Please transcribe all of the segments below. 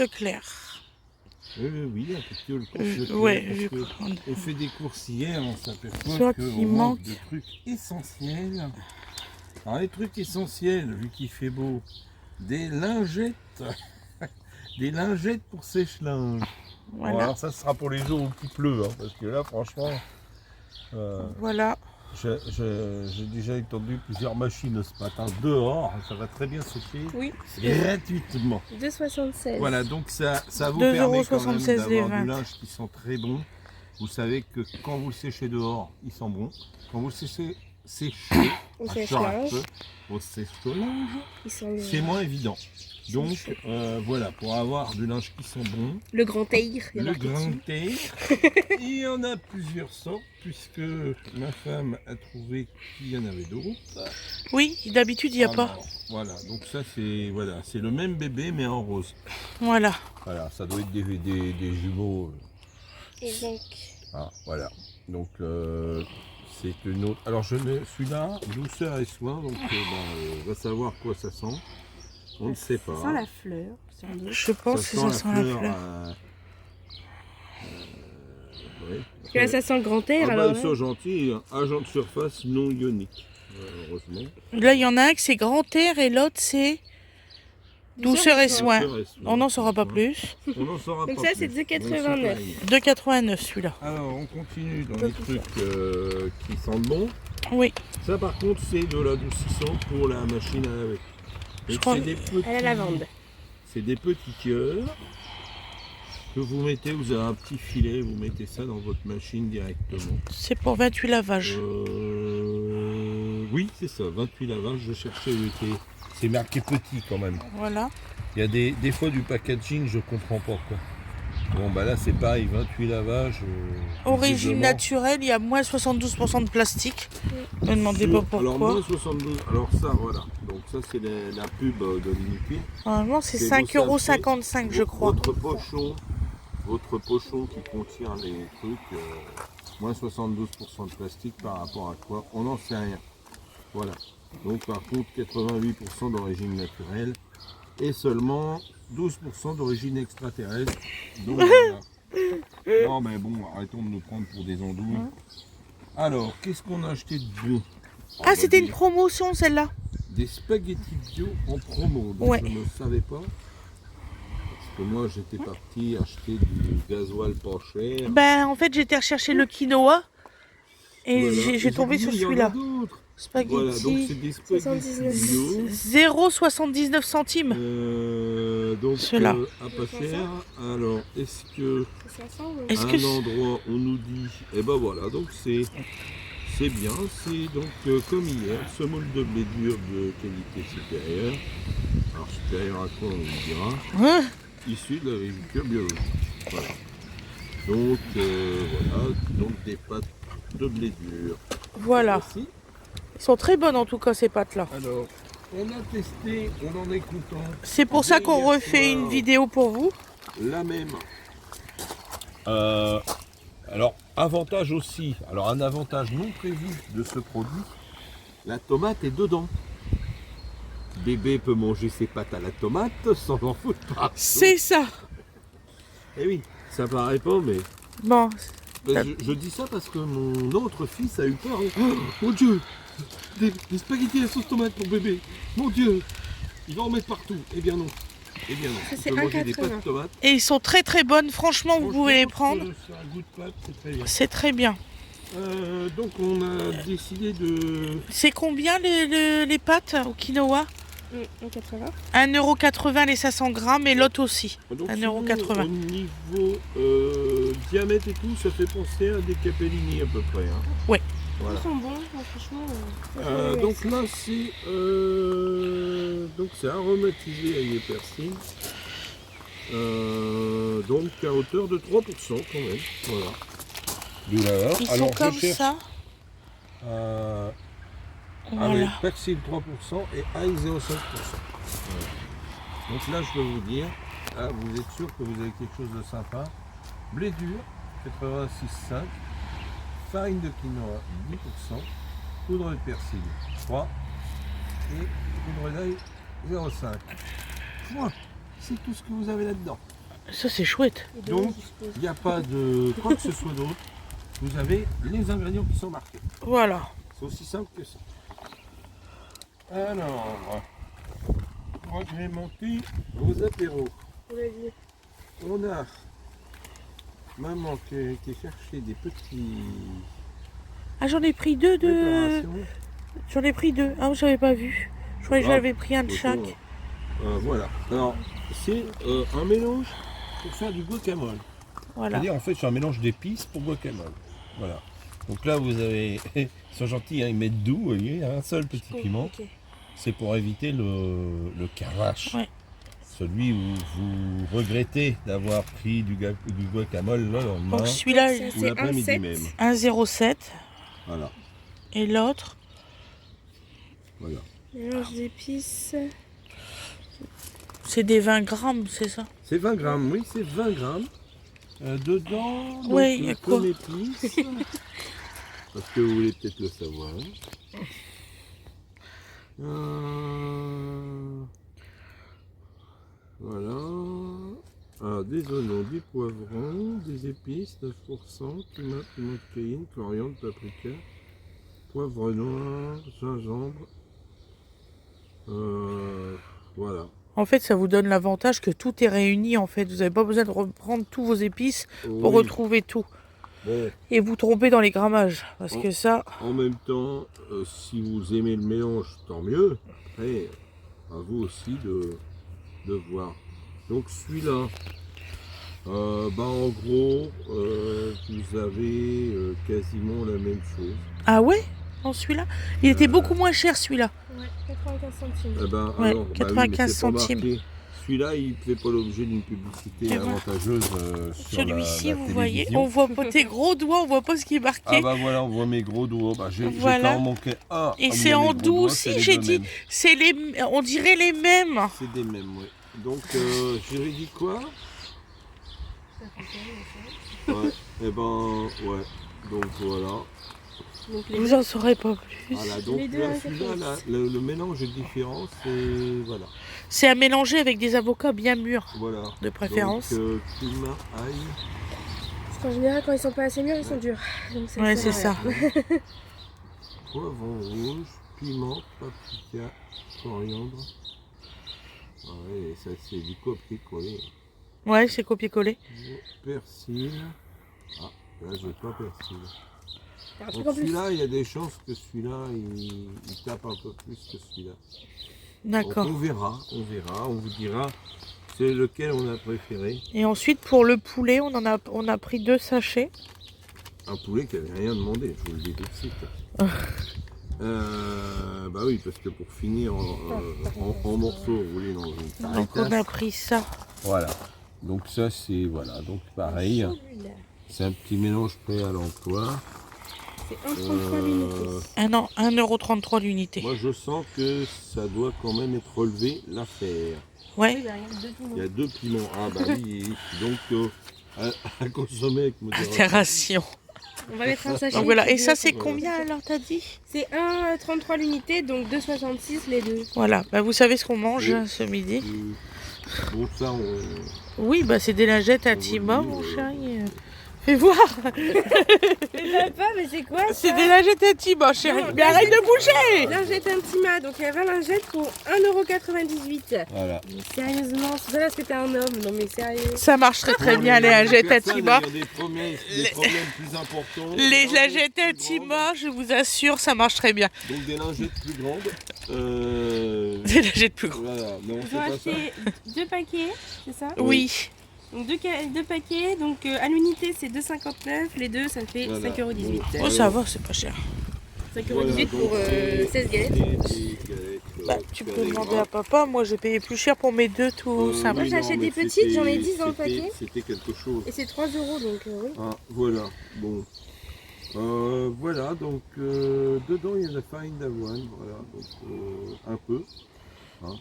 Leclerc. Oui, un petit Leclerc. Ouais, on fait des courses hier, on s'aperçoit Soit qu'on qu'il manque manque de trucs essentiels. Alors les trucs essentiels, vu qu'il fait beau, des lingettes, des lingettes pour sèche-linge. Voilà. Bon, alors ça sera pour les jours où il pleut, hein, parce que là franchement, Voilà. j'ai déjà entendu plusieurs machines ce matin dehors, ça va très bien sécher Oui. gratuitement. 2,76. Voilà, donc ça vous permet quand même 2,76 les d'avoir du 20. linge qui sent très bon. Vous savez que quand vous le séchez dehors, il sent bon. Quand vous le séchez Au à sèche-linge. chaud, au sèche-linge, Ils sont c'est moins évident. Donc voilà, pour avoir du linge qui sent bon, le grand air. il y a le marqué grand dessus. air, il y en a plusieurs sortes, puisque ma femme a trouvé qu'il y en avait d'autres. Oui, d'habitude, il n'y a pas. Alors, voilà, donc ça c'est le même bébé mais en rose. Voilà. Voilà, ça doit être des jumeaux. Et donc, Ah, voilà. Donc c'est une autre. Alors celui-là, douceur et soin, donc on va savoir quoi ça sent. On ne sait pas. ça sent la fleur. sans doute. Je pense que ça sent la fleur. Ouais. Parce que là, ça sent le grand air. Ah alors bah, là. ils sont gentils, hein. Agent de surface non ionique, heureusement. Là, il y en a un que c'est grand air et l'autre c'est douceur et soin. Douceur et soin. On n'en saura pas plus. On n'en saura Donc pas ça, plus. c'est 2,89. Donc, c'est pareil. 2,89 celui-là. Alors on continue dans les trucs qui sentent bon. Oui. Ça par contre c'est de l'adoucissant pour la machine à laver. Je Donc, crois- c'est des petits, À la lavande. c'est des petits cœurs que vous mettez, vous avez un petit filet, vous mettez ça dans votre machine directement. C'est pour 28 lavages. Oui c'est ça, 28 lavages, je cherchais où était. C'est marqué petit quand même. Voilà. Il y a des fois du packaging, je comprends pas quoi. Bon bah là c'est pareil, 28 lavages. Origine visiblement. naturelle, il y a moins 72% de plastique. Ne demandez pas pourquoi. Alors moins 72, alors ça voilà. Donc ça c'est la pub de l'Uniquil. Normalement, c'est C'est 5,55 €, je crois. Votre pochon qui contient les trucs, moins 72% de plastique par rapport à quoi? On n'en sait rien. Voilà. Donc par contre 88% d'origine naturelle et seulement 12% d'origine extraterrestre. Donc voilà. Non mais bon, arrêtons de nous prendre pour des andouilles. Alors, qu'est-ce qu'on a acheté de bon? Ah, c'était une promotion celle-là. Des spaghettis bio en promo, donc Ouais. je ne savais pas. Parce que moi j'étais parti acheter du gasoil pas cher. Ben, en fait, j'étais rechercher le quinoa et Voilà. j'ai tombé sur Il y en a celui-là. d'autres. Voilà, donc Spaghetti. c'est des spaghettis bio. 0,79 centimes. Donc Ceux-là. à pas cher. Alors est-ce que Ça sent le- Est-ce à que un c'est- endroit on nous dit, et ben voilà, donc c'est bien, c'est donc comme hier, semoule de blé dur de qualité supérieure. Alors supérieure à quoi on nous dira, Hein? issu de l'agriculture biologique. Voilà. Donc voilà, donc des pâtes de blé dur. Voilà. Voici. Ils sont très bonnes en tout cas ces pâtes-là. Alors, on a testé, on en est content. C'est pour ça qu'on Hier refait soir, une vidéo pour vous. La même. Alors, avantage aussi, alors un avantage non prévu de ce produit, la tomate est dedans. Bébé peut manger ses pâtes à la tomate sans en foutre partout. C'est ça. Eh oui, ça paraît pas, mais Bon, je dis ça parce que mon autre fils a eu peur. Oh, mon Dieu, des spaghettis à la sauce tomate pour bébé. Mon Dieu, il va en mettre partout. Eh bien non. Eh bien non. Ça, c'est Il peut manger des 1,80. pâtes de tomate. et ils sont très très bonnes. Franchement, vous pouvez les prendre. C'est un goût de pâte, c'est très bien. C'est très bien. Donc on a décidé de... C'est combien les pâtes au quinoa? 1,80. 1,80 € les 500 grammes et l'autre aussi. Donc, 1,80 sinon, au niveau diamètre et tout, ça fait penser à des capellini à peu près. Hein. Ouais. Voilà. Ils sont bons, franchement. Donc là c'est aromatisé ail et persil. Donc à hauteur de 3% quand même. Voilà. Du laveur. Ils Alors, sont comme je cherche, ça. avec Voilà. persil 3% et ail 0,5%. Voilà. Donc là je peux vous dire, vous êtes sûr que vous avez quelque chose de sympa. Blé dur, 86,5. Farine de quinoa, 10%. Poudre de persil, 3. Et poudre d'ail, 0,5. Mouah, c'est tout ce que vous avez là-dedans. Ça, c'est chouette. Et dedans, Donc, je suppose. il n'y a pas de quoi que ce soit d'autre. Vous avez les ingrédients qui sont marqués. Voilà. C'est aussi simple que ça. Alors, pour agrémenter vos apéros, Vas-y. on a maman qui a été chercher des petits Ah, j'en ai pris deux de... préparations. J'en ai pris deux. Ah, j'avais pas vu. Je croyais que Ah, j'avais pris un de Photo, chaque. voilà. Alors, c'est un mélange pour faire du guacamole. Voilà. C'est-à-dire, en fait, c'est un mélange d'épices pour guacamole. Voilà. Donc là, vous avez... Ils sont gentils, hein, ils mettent doux, vous voyez, un seul petit piment. Ok. C'est pour éviter le carvache. Ouais. Celui où vous regrettez d'avoir pris du guacamole le lendemain Donc celui-là, Ça, ou c'est l'après-midi 1,7. même. 1,07. Voilà. Et l'autre, Voilà. Mélange d'épices. c'est des 20 grammes, c'est ça? C'est 20 grammes, oui, c'est 20 grammes. Dedans, donc, Ouais, y a quoi? comme épices. Parce que vous voulez peut-être le savoir. Voilà. Alors, des oignons, du poivron, des épices, 9%, piment de cayenne, coriandre, paprika, poivre noir, gingembre. Voilà. En fait, ça vous donne l'avantage que tout est réuni, en fait. Vous n'avez pas besoin de reprendre tous vos épices pour Oui. retrouver tout. Bon, Et vous tromper dans les grammages. Parce Oh. que ça, en même temps, si vous aimez le mélange, tant mieux. Après, à vous aussi de voir. Donc celui-là, en gros, vous avez quasiment la même chose. ah ouais? Non, celui-là? Il était beaucoup moins cher, celui-là. Ouais, 95 centimes. Eh ben, Ouais, alors, oui, 95 mais c'est pas centimes. marqué. Celui-là, il ne fait pas l'objet d'une publicité Et voilà. avantageuse sur Celui-ci, la vous voyez, télévision. on voit pas tes gros doigts, on voit pas ce qui est marqué. Ah bah voilà, on voit mes gros doigts. Bah, j'ai Voilà. en manqué un. Et Ah, c'est mais en mes gros doux doigts, aussi, c'est les j'ai deux dit. mêmes. C'est les, on dirait les mêmes. C'est des mêmes, oui. Donc, j'avais dit quoi? Ouais, et ben, ouais. Donc voilà. Donc les Vous en saurez pas plus. Voilà, donc Les deux là, à celui-là, 90. le mélange est différent, c'est... Voilà. C'est à mélanger avec des avocats bien mûrs, Voilà. de préférence. Donc, cumin, ail. Parce qu'en général, quand ils sont pas assez mûrs, ils sont durs. Donc Ouais, c'est ça. Poivron rouge, piment, paprika, coriandre. Ouais, ça c'est du copier-coller. Ouais, c'est copier-coller. Persil. Ah, là j'ai pas persil. C'est un truc Donc en plus. celui-là, il y a des chances que celui-là, il tape un peu plus que celui-là. D'accord. Donc, on vous dira c'est lequel on a préféré. Et ensuite, pour le poulet, on a pris 2 sachets. Un poulet qui n'avait rien demandé, je vous le dis tout de suite. Bah oui, parce que pour finir en morceaux roulés dans une Donc on a tasse. pris ça. Voilà. Donc ça c'est voilà, donc pareil. Celui-là. C'est un petit mélange prêt à l'emploi. C'est 1,33 l'unité. Ah non, 1,33 € l'unité. Moi je sens que ça doit quand même être relevé l'affaire. Ouais. Oui, bah, il y a deux piments. Il y a 2 piments. Ah bah oui, donc à consommer avec modération. Modération. On va mettre un sachet. Donc voilà. qui Et ça, doit- c'est combien alors, t'as dit? C'est 1,33 l'unité, donc 2,66 les deux. Voilà. Bah, vous savez ce qu'on mange Oui. hein, ce midi? Bon ça on... Oui, bah c'est des lingettes à On va Tima, dire, mon chéri. Fais voir. Mais papa, mais c'est quoi ça? C'est des lingettes à Tima, chéri. Non, Mais arrête de bouger. Lingette Intima, donc il y a 20 lingettes pour 1,98 €. Voilà. Mais sérieusement, c'est ça parce que t'es un homme, non mais sérieux. Ça marche très très bien, les lingettes à Personne, Tima. il y a des problèmes plus importants. Les Des lingettes à plus grandes. Tima, je vous assure, ça marche très bien. Donc des lingettes plus grandes. Des lingettes plus grandes. Voilà, mais on Ils fait ont pas ça. acheté 2 paquets, c'est ça? Oui. Donc 2 paquets, donc à l'unité c'est 2,59, les deux ça fait Voilà. 5,18 €. Oh, ça va, c'est pas cher. 5,18 € pour donc, 16 galettes. des galettes, Bah, tu peux demander à papa. Moi, j'ai payé plus cher pour mes deux tout simples. Moi, j'ai acheté des petites, j'en ai 10 dans le paquet. C'était quelque chose. Et c'est 3 € donc oui. Ah, voilà, bon. Voilà, donc dedans il y a de la farine d'avoine, voilà, donc un peu. Hein.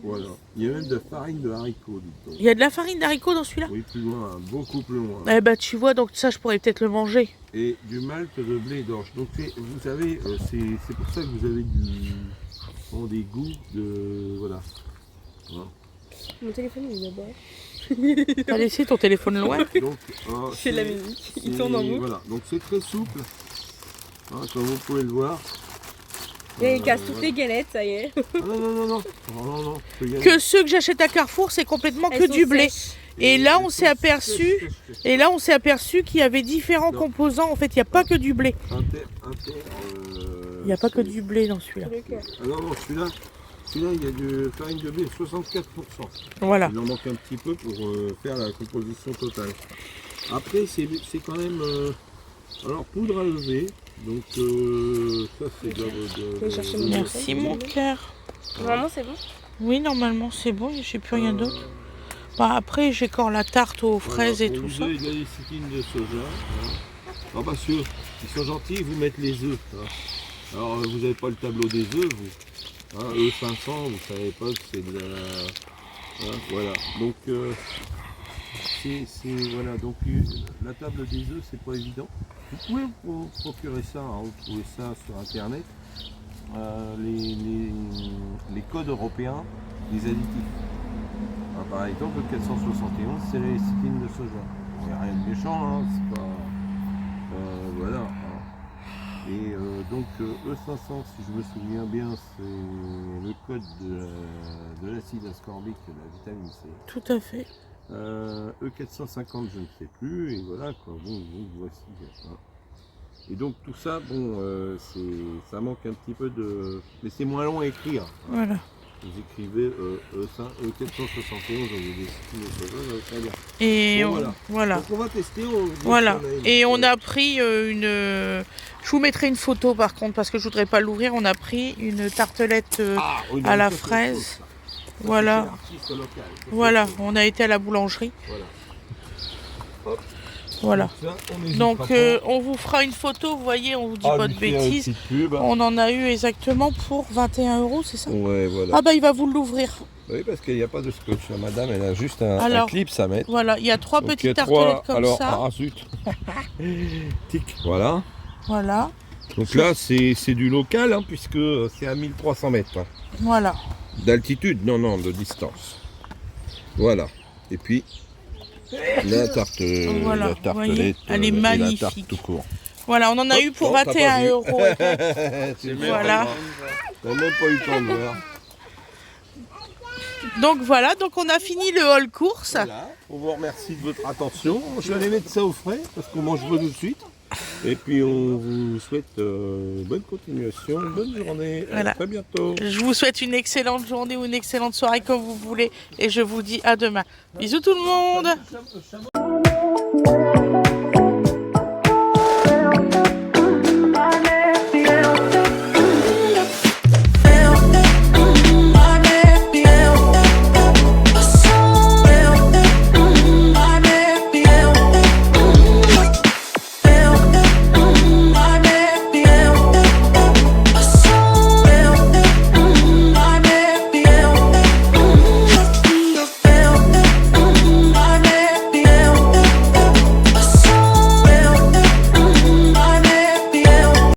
Voilà. Il y a même de la farine de haricots, dites donc. Il y a de la farine d'haricot dans celui-là? Oui, plus loin, beaucoup plus loin. Eh bah, tu vois, donc ça, je pourrais peut-être le manger. Et du malt de blé d'orge. Donc vous savez, c'est pour ça que vous avez des goûts de... Voilà. Voilà. Mon téléphone il est là-bas. T'as laissé ton téléphone loin? Donc, C'est la musique, il tourne en boucle. Voilà, donc c'est très souple, hein, comme vous pouvez le voir. Et il casse toutes les galettes, ça y est. Ah non, je peux y aller. Que ceux que j'achète à Carrefour, c'est complètement que du blé. Et là, on s'est aperçu, qu'il y avait différents composants. En fait, il n'y a pas que du blé. Il n'y a pas que du blé dans celui-là. Ah non, celui-là, il y a du farine de blé 64%. Voilà. Il en manque un petit peu pour faire la composition totale. Après, c'est quand même... alors, poudre à lever. Donc, ça, c'est de... Merci, mon cœur. Normalement, c'est bon. Oui, normalement, c'est bon. Je n'ai plus rien d'autre. Bah, après, j'ai encore la tarte aux fraises et tout ça. Il y a des lécithines de soja. Hein. Alors, parce qu'ils sont gentils, ils vous mettent les œufs. Hein. Alors, vous n'avez pas le tableau des œufs, vous. Hein, eux 500, vous ne savez pas que c'est de la... Hein, voilà. Donc, voilà. Donc, la table des œufs, c'est pas évident. Vous pouvez vous procurer ça, hein, vous trouvez ça sur internet. Les codes européens, les additifs. Par exemple, le 471, c'est la lécithine de soja. Il n'y a rien de méchant, hein, c'est pas... voilà. Hein. Et donc, E500, si je me souviens bien, c'est le code de l'acide ascorbique, de la vitamine C. Tout à fait. E450, je ne sais plus, et voilà, quoi. Bon, voici. Hein. Et donc, tout ça, bon, ça manque un petit peu de... Mais c'est moins long à écrire. Hein. Voilà. Vous écrivez E471, au lieu des lécithine de soja, ça va bien. Et bon, voilà. Donc on va tester. Voilà. Et on a pris une... Je vous mettrai une photo par contre, parce que je voudrais pas l'ouvrir. On a pris une tartelette à la fraise. Voilà. Voilà, on a été à la boulangerie. Voilà. Voilà. Donc ça, on vous fera une photo, vous voyez, on vous dit pas de bêtises. Pub. On en a eu exactement pour 21 €, c'est ça? Ouais, voilà. Ah bah il va vous l'ouvrir. Oui, parce qu'il n'y a pas de scotch. La madame, elle a juste un clip à mettre. Voilà, il y a trois Donc, petites tartelettes comme alors, ça. Ah zut. Tic, voilà. Voilà. Donc là, c'est du local, hein, puisque c'est à 1300 mètres. Hein. Voilà. D'altitude, non, de distance. Voilà. Et puis, la tarte, voilà, la tartelette, elle est et magnifique. la tarte tout court. Voilà, on en a eu pour 21 €. Voilà. T'as même pas eu le temps de voir. Donc voilà, donc on a fini le hall course. Voilà. On vous remercie de votre attention. Je vais aller mettre ça au frais, parce qu'on mange pas tout de suite. Et puis on vous souhaite bonne continuation, bonne journée, Voilà. à très bientôt. Je vous souhaite une excellente journée ou une excellente soirée comme vous voulez et je vous dis à demain. Bisous tout le monde.